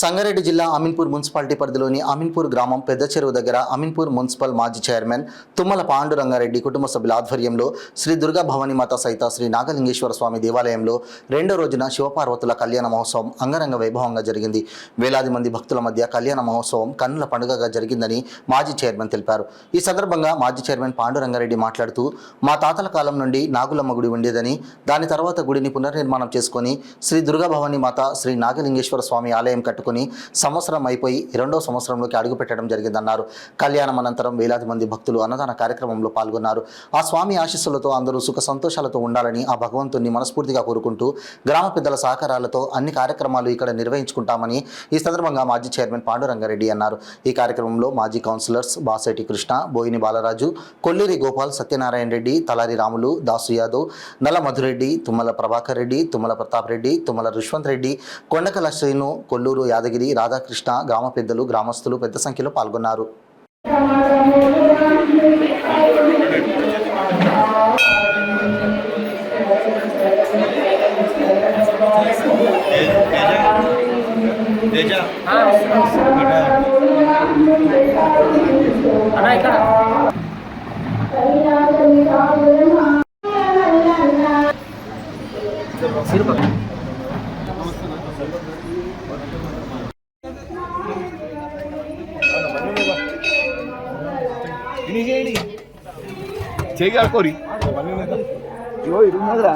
సంగారెడ్డి జిల్లా అమీన్పూర్ మున్సిపాలిటీ పరిధిలోని అమీన్పూర్ గ్రామం పెద్ద చెరువు దగ్గర అమీన్పూర్ మున్సిపల్ మాజీ చైర్మన్ తుమ్మల పాండురంగారెడ్డి కుటుంబ సభ్యుల ఆధ్వర్యంలో శ్రీ దుర్గా భవానీ మాత సహిత శ్రీ నాగలింగేశ్వర స్వామి దేవాలయంలో రెండో రోజున శివపార్వతుల కళ్యాణ మహోత్సవం అంగరంగ వైభవంగా జరిగింది. వేలాది మంది భక్తుల మధ్య కళ్యాణ మహోత్సవం కన్నుల పండుగగా జరిగిందని మాజీ చైర్మన్ తెలిపారు. ఈ సందర్భంగా మాజీ చైర్మన్ పాండురంగారెడ్డి మాట్లాడుతూ, మా తాతల కాలం నుండి నాగులమ్మ గుడి ఉండేదని, దాని తర్వాత గుడిని పునర్నిర్మాణం చేసుకుని శ్రీ దుర్గా భవానీ మాత శ్రీ నాగలింగేశ్వర స్వామి ఆలయం కట్టుకుని సంవత్సరం అయిపోయి రెండో సంవత్సరంలోకి అడుగుపెట్టడం జరిగిందన్నారు. కళ్యాణం అనంతరం వేలాది మంది భక్తులు అన్నదాన కార్యక్రమంలో పాల్గొన్నారు. ఆ స్వామి ఆశీస్సులతో అందరూ సుఖ సంతోషాలతో ఉండాలని ఆ భగవంతుని మనస్ఫూర్తిగా కోరుకుంటూ గ్రామ పెద్దల సహకారాలతో అన్ని కార్యక్రమాలు ఇక్కడ నిర్వహించుకుంటామని ఈ సందర్భంగా మాజీ చైర్మన్ పాండురంగారెడ్డి అన్నారు. ఈ కార్యక్రమంలో మాజీ కౌన్సిలర్స్ బాసెటి కృష్ణ, బోయిని బాలరాజు, కొల్లేరి గోపాల్, సత్యనారాయణ రెడ్డి, తలారి రాములు, దాసు యాదవ్, నల్ల మధురెడ్డి, తుమ్మల ప్రభాకర్ రెడ్డి, తుమ్మల ప్రతాప్ రెడ్డి, తుమ్మల రుష్వంత్ రెడ్డి, కొండకల శ్రీను, కొల్లూరు యాదగిరి, రాధాకృష్ణ, గ్రామ పెద్దలు, గ్రామస్తులు పెద్ద సంఖ్యలో పాల్గొన్నారు. చేయగలకోరి ఇరున్నదిరా